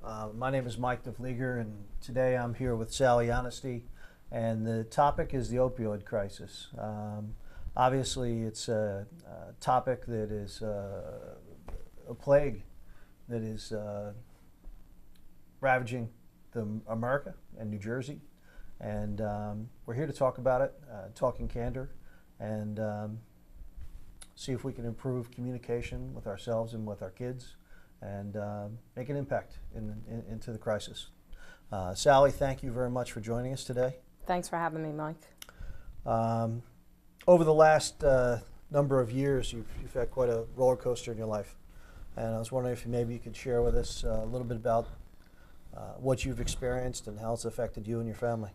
My name is Mike DeVlieger, and today I'm here with Sally Onesty, and the topic is the opioid crisis. Obviously, it's a topic that is a plague that is ravaging America and New Jersey, and we're here to talk about it, talk in candor, and see if we can improve communication with ourselves and with our kids, and make an impact into the crisis. Sally, thank you very much for joining us today. Thanks for having me, Mike. Over the last number of years, you've had quite a roller coaster in your life, and I was wondering if maybe you could share with us a little bit about what you've experienced and how it's affected you and your family.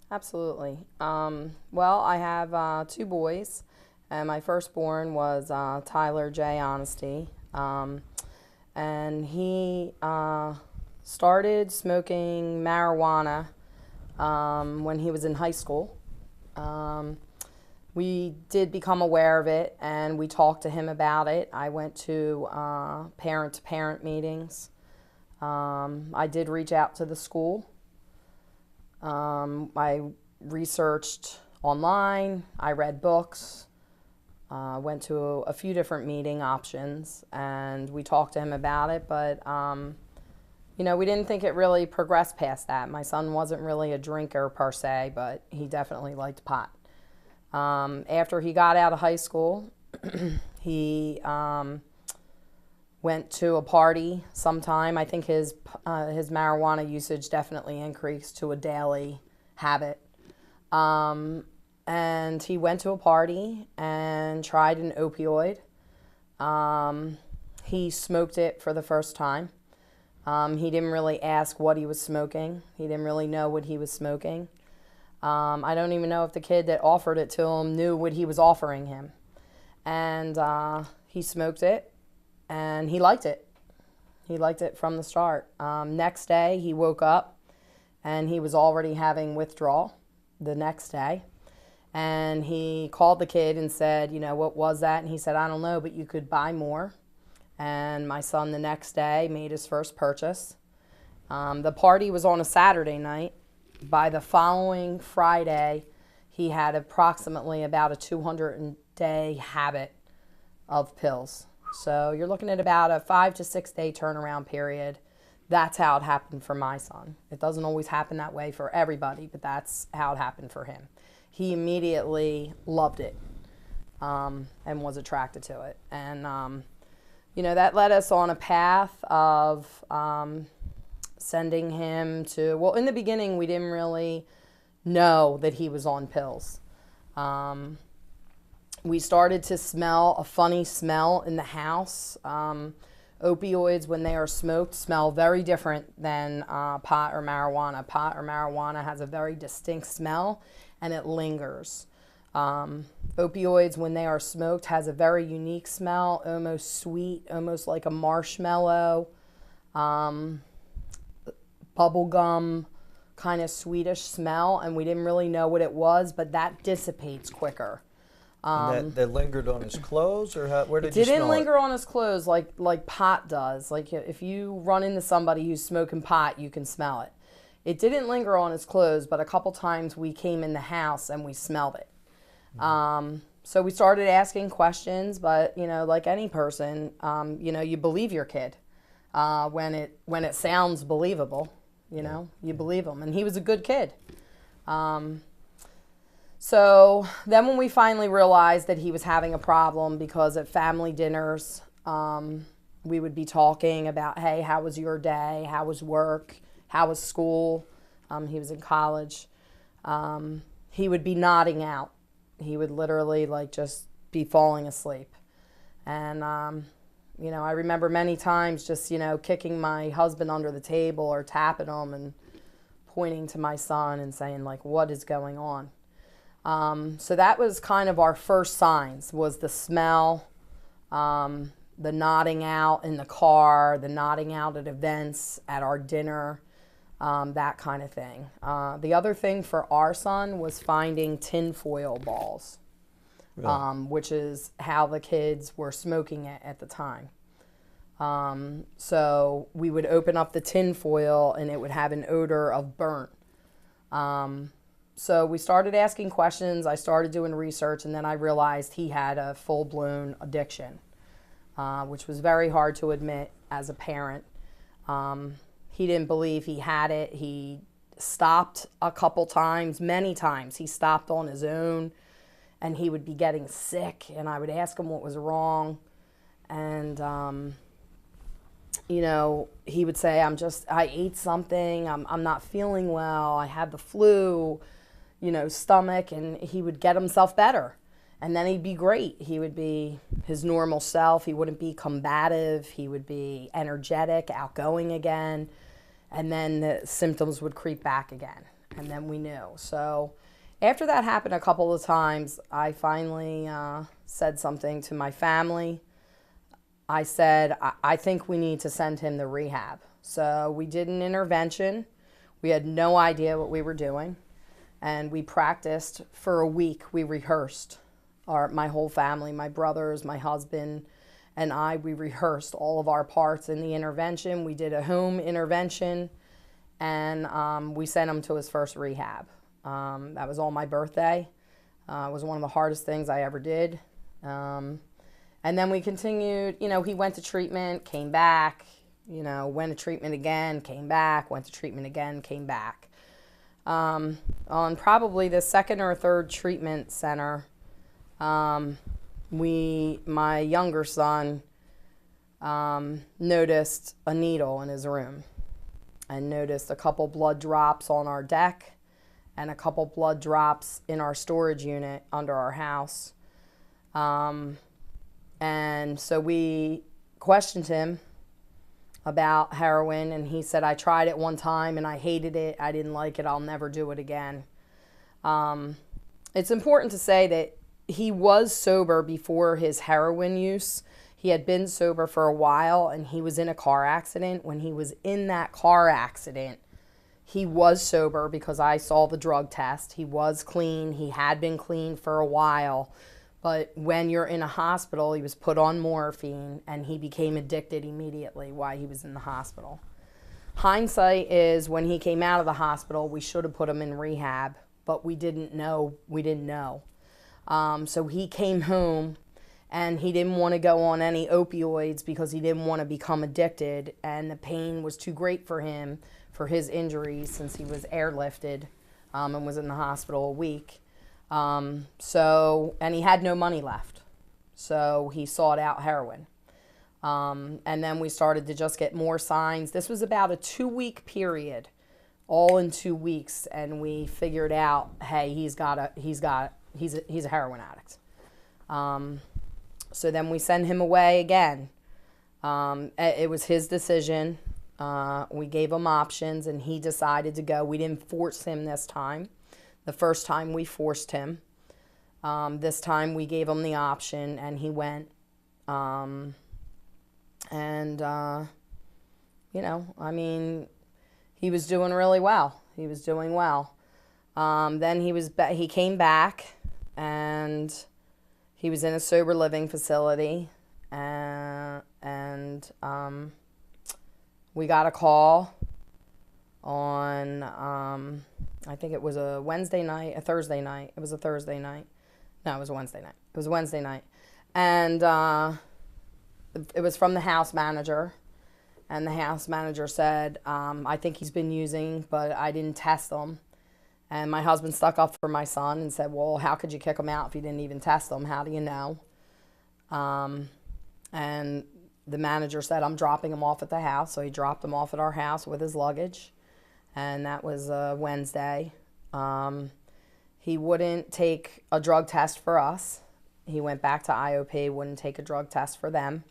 Absolutely. Well, I have 2 boys, and my firstborn was Tyler Jay Onesty, and he started smoking marijuana when he was in high school. We did become aware of it, and we talked to him about it. I went to parent-to-parent meetings. I did reach out to the school. I researched online. I read books. Went to a few different meeting options, and we talked to him about it, but we didn't think it really progressed past that. My son wasn't really a drinker per se, but he definitely liked pot. After he got out of high school, he went to a party sometime. I think his marijuana usage definitely increased to a daily habit. And he went to a party and tried an opioid. He smoked it for the first time. He didn't really ask what he was smoking. He didn't really know what he was smoking. I don't even know if the kid that offered it to him knew what he was offering him. And he smoked it, and he liked it. He liked it from the start. Next day, he woke up, and he was already having withdrawal the next day. And he called the kid and said, what was that? And he said, I don't know, but you could buy more. And my son the next day made his first purchase. The party was on a Saturday night. By the following Friday, he had approximately about a 200-day habit of pills. So you're looking at about a 5 to 6 day turnaround period. That's how it happened for my son. It doesn't always happen that way for everybody, but that's how it happened for him. He immediately loved it and was attracted to it. And, that led us on a path of sending him to, well, in the beginning, we didn't really know that he was on pills. We started to smell a funny smell in the house. Opioids, when they are smoked, smell very different than pot or marijuana. Pot or marijuana has a very distinct smell, and it lingers. Opioids, when they are smoked, has a very unique smell, almost sweet, almost like a marshmallow, bubblegum kind of sweetish smell, and we didn't really know what it was, but that dissipates quicker. And that lingered on his clothes, or where did you smell it? Didn't linger on his clothes like pot does. Like if you run into somebody who's smoking pot, you can smell it. It didn't linger on his clothes, but a couple times we came in the house and we smelled it. So we started asking questions, but like any person, you believe your kid when it sounds believable. You believe him, and he was a good kid. So then when we finally realized that he was having a problem, because at family dinners, we would be talking about, hey, how was your day? How was work? How was school? He was in college. He would be nodding out. He would literally just be falling asleep. And, I remember many times just, kicking my husband under the table or tapping him and pointing to my son and saying, what is going on? So that was kind of our first signs, was the smell, the nodding out in the car, the nodding out at events, at our dinner, that kind of thing. The other thing for our son was finding tinfoil balls, really? Which is how the kids were smoking it at the time. So we would open up the tin foil and it would have an odor of burnt. So we started asking questions. I started doing research, and then I realized he had a full-blown addiction, which was very hard to admit as a parent. He didn't believe he had it. He stopped a couple times, many times. He stopped on his own, and he would be getting sick, and I would ask him what was wrong. And, you know, he would say, I ate something, I'm not feeling well, I had the flu, you know, stomach, and he would get himself better. And then he'd be great. He would be his normal self. He wouldn't be combative. He would be energetic, outgoing again. And then the symptoms would creep back again. And then we knew. So after that happened a couple of times, I finally said something to my family. I said, I think we need to send him to rehab. So we did an intervention. We had no idea what we were doing. And we practiced for a week. We rehearsed. My whole family, my brothers, my husband, and I, we rehearsed all of our parts in the intervention. We did a home intervention, and we sent him to his first rehab. That was on my birthday. It was one of the hardest things I ever did. And then we continued, you know, he went to treatment, came back, you know, went to treatment again, came back, went to treatment again, came back. On probably the second or third treatment center, my younger son, noticed a needle in his room and noticed a couple blood drops on our deck and a couple blood drops in our storage unit under our house. And so we questioned him about heroin, and he said, I tried it one time and I hated it. I didn't like it. I'll never do it again. It's important to say that he was sober before his heroin use. He had been sober for a while, and he was in a car accident. When he was in that car accident, he was sober because I saw the drug test. He was clean. He had been clean for a while. But when you're in a hospital, he was put on morphine, and he became addicted immediately while he was in the hospital. Hindsight is, when he came out of the hospital, we should have put him in rehab, but we didn't know. So he came home, and he didn't want to go on any opioids because he didn't want to become addicted, and the pain was too great for him for his injuries since he was airlifted and was in the hospital a week. And he had no money left, so he sought out heroin. And then we started to just get more signs. This was about a 2-week period, all in 2 weeks, and we figured out, hey, he's a heroin addict. So then we send him away again. It was his decision. We gave him options, and he decided to go. We didn't force him this time. The first time we forced him. This time we gave him the option, and he went. You know, I mean, he was doing really well. He was doing well. Then he came back, and he was in a sober living facility, and we got a call on, I think it was a Wednesday night, a Thursday night. It was a Thursday night. No, it was a Wednesday night. It was a Wednesday night. And it was from the house manager. And the house manager said, I think he's been using, but I didn't test him. And my husband stuck up for my son and said, well, how could you kick him out if you didn't even test him? How do you know? And the manager said, I'm dropping him off at the house. So he dropped him off at our house with his luggage. And that was Wednesday. He wouldn't take a drug test for us. He went back to IOP, wouldn't take a drug test for them.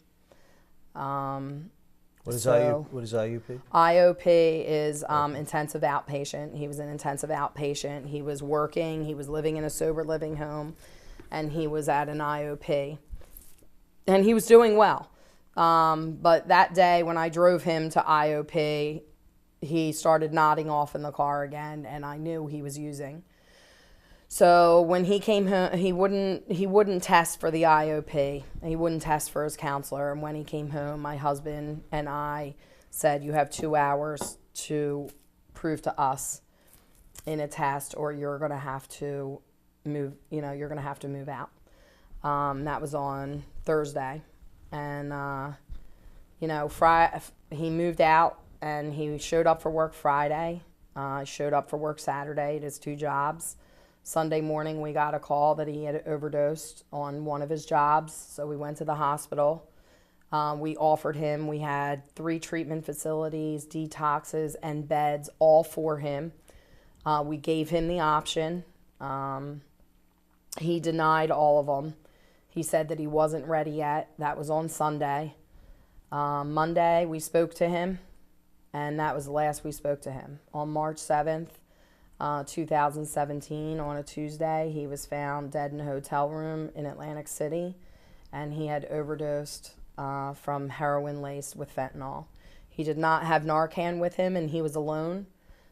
What is IUP? IOP is intensive outpatient. He was an intensive outpatient. He was working. He was living in a sober living home, and he was at an IOP. And he was doing well. But that day when I drove him to IOP, he started nodding off in the car again, and I knew he was using. So when he came home, he wouldn't test for the IOP. He wouldn't test for his counselor. And when he came home, my husband and I said, "You have 2 hours to prove to us in a test, or you're going to have to move. You're going to have to move out." That was on Thursday, and Friday he moved out, and he showed up for work Friday. Showed up for work Saturday at his 2 jobs. Sunday morning, we got a call that he had overdosed on one of his jobs, so we went to the hospital. We offered him, we had 3 treatment facilities, detoxes, and beds, all for him. We gave him the option. He denied all of them. He said that he wasn't ready yet. That was on Sunday. Monday, we spoke to him, and that was the last we spoke to him. On March 7th, 2017, on a Tuesday, he was found dead in a hotel room in Atlantic City, and he had overdosed from heroin laced with fentanyl. He did not have Narcan with him, and he was alone,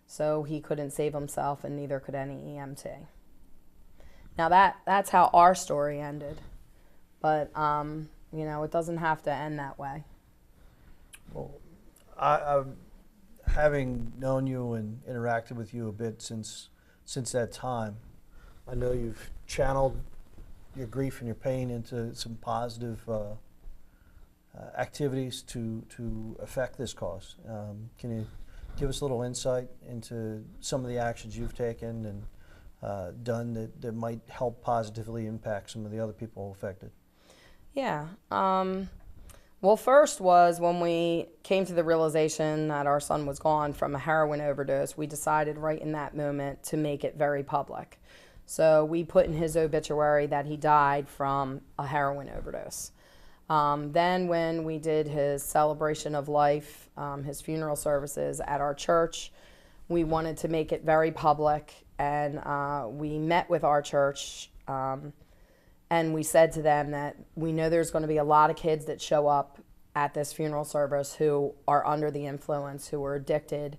so he couldn't save himself, and neither could any EMT. Now that's how our story ended, but it doesn't have to end that way. Well, I having known you and interacted with you a bit since that time, I know you've channeled your grief and your pain into some positive activities to affect this cause. Can you give us a little insight into some of the actions you've taken and done that might help positively impact some of the other people affected? Yeah. Well, first was when we came to the realization that our son was gone from a heroin overdose, we decided right in that moment to make it very public. So we put in his obituary that he died from a heroin overdose. Then when we did his celebration of life, his funeral services at our church, we wanted to make it very public, and we met with our church, and we said to them that we know there's going to be a lot of kids that show up at this funeral service who are under the influence, who are addicted.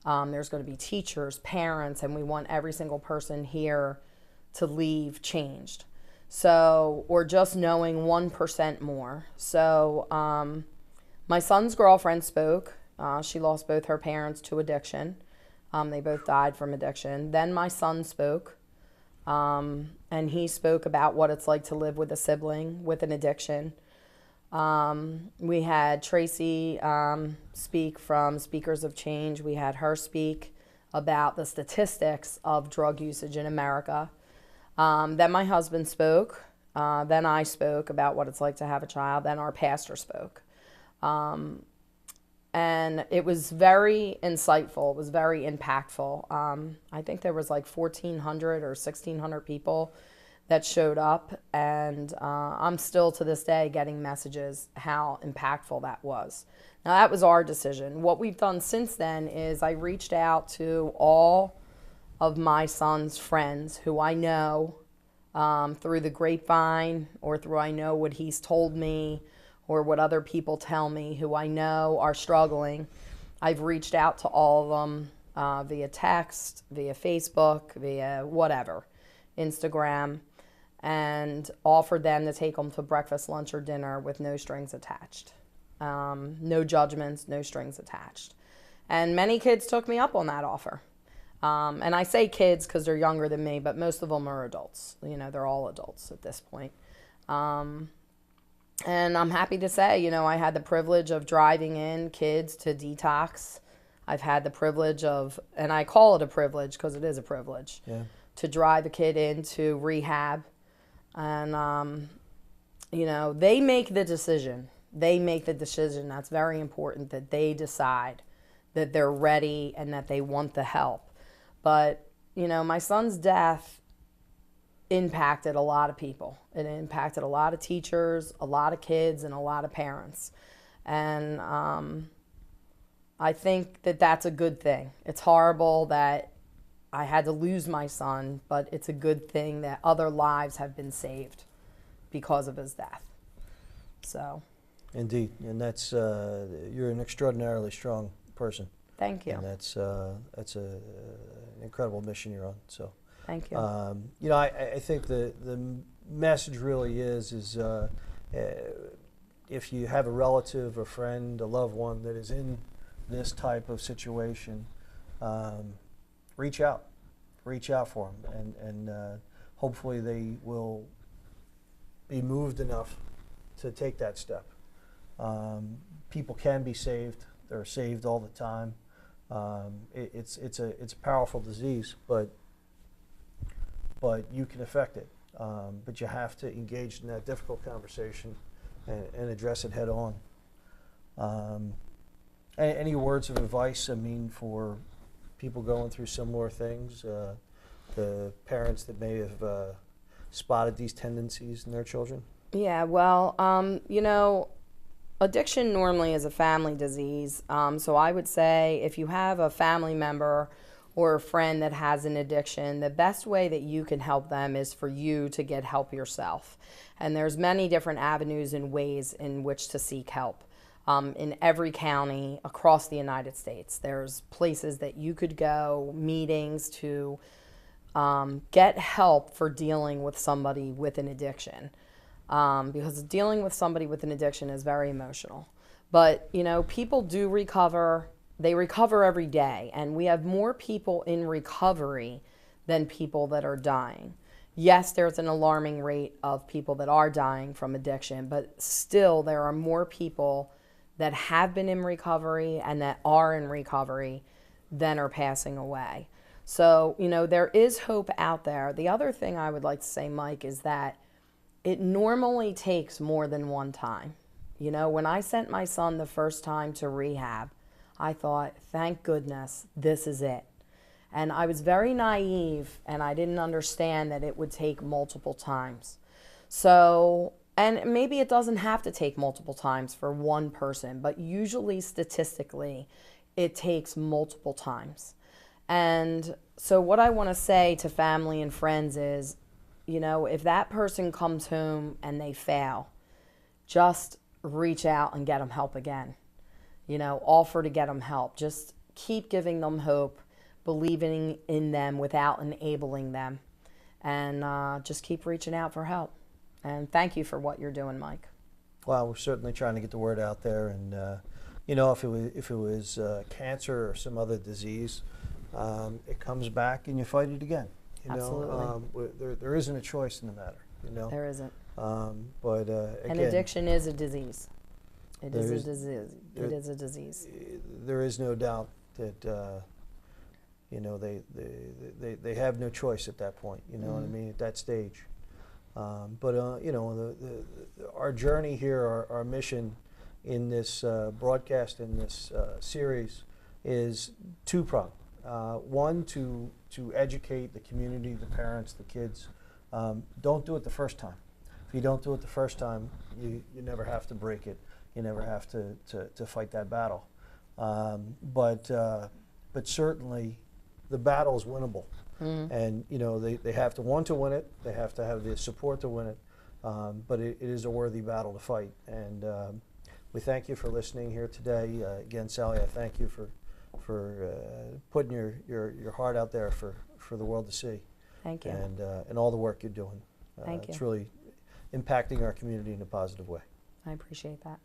There's going to be teachers, parents, and we want every single person here to leave changed. So, or just knowing 1% more. So my son's girlfriend spoke. She lost both her parents to addiction. They both died from addiction. Then my son spoke. And he spoke about what it's like to live with a sibling with an addiction. We had Tracy speak from Speakers of Change. We had her speak about the statistics of drug usage in America. Then my husband spoke. Then I spoke about what it's like to have a child. Then our pastor spoke. And it was very insightful. It was very impactful. I think there was like 1,400 or 1,600 people that showed up, and I'm still to this day getting messages how impactful that was. Now that was our decision. What we've done since then is I reached out to all of my son's friends who I know through the grapevine, or through I know what he's told me, or what other people tell me who I know are struggling. I've reached out to all of them via text, via Facebook, via whatever, Instagram, and offered them to take them to breakfast, lunch, or dinner with no strings attached. No judgments, no strings attached. And many kids took me up on that offer. And I say kids because they're younger than me, but most of them are adults. They're all adults at this point. And I'm happy to say, I had the privilege of driving in kids to detox. I've had the privilege of, and I call it a privilege because it is a privilege, to drive a kid into rehab. And, they make the decision. They make the decision. That's very important, that they decide that they're ready and that they want the help. But, my son's death impacted a lot of people. It impacted a lot of teachers, a lot of kids, and a lot of parents. And I think that that's a good thing. It's horrible that I had to lose my son, but it's a good thing that other lives have been saved because of his death. So. Indeed, and that's you're an extraordinarily strong person. Thank you. And that's an incredible mission you're on. So Thank you. You know, I think the message really is if you have a relative, a friend, a loved one that is in this type of situation, reach out for them, and hopefully they will be moved enough to take that step. People can be saved; they're saved all the time. It's a powerful disease, but you can affect it. But you have to engage in that difficult conversation and address it head on. Any words of advice, I mean, for people going through similar things, the parents that may have spotted these tendencies in their children? Yeah, well, you know, addiction normally is a family disease. So I would say if you have a family member or a friend that has an addiction, the best way that you can help them is for you to get help yourself. And there's many different avenues and ways in which to seek help. In every county across the United States, there's places that you could go, meetings to get help for dealing with somebody with an addiction. Because dealing with somebody with an addiction is very emotional. But, you know, people do recover. They recover every day, and we have more people in recovery than people that are dying. Yes, there's an alarming rate of people that are dying from addiction, but still there are more people that have been in recovery and that are in recovery than are passing away. So, you know, there is hope out there. The other thing I would like to say, Mike, is that it normally takes more than one time. You know, when I sent my son the first time to rehab, I thought, thank goodness, this is it. And I was very naive, and I didn't understand that it would take multiple times. So, and maybe it doesn't have to take multiple times for one person, but usually statistically, it takes multiple times. And so what I want to say to family and friends is, you know, if that person comes home and they fail, just reach out and get them help again. You know, offer to get them help. Just keep giving them hope, believing in them without enabling them, and just keep reaching out for help. And thank you for what you're doing, Mike. Well, we're certainly trying to get the word out there, and you know, if it was cancer or some other disease, it comes back and you fight it again. You Absolutely. know, there isn't a choice in the matter. You know, There isn't. But again, And addiction is a disease. It is There's- a disease. It is a disease. there is no doubt that you know they have no choice at that point. You know what I mean, at that stage. But you know, our journey here, our mission in this broadcast, in this series, is two-pronged. One, to educate the community, the parents, the kids. Don't do it the first time. If you don't do it the first time, you never have to break it. You never have to fight that battle. But certainly, the battle is winnable. And you know, they have to want to win it. They have to have the support to win it. But it is a worthy battle to fight. And we thank you for listening here today. Again, Sally, I thank you for putting your heart out there for the world to see. Thank you. And all the work you're doing. Thank you. It's really impacting our community in a positive way. I appreciate that.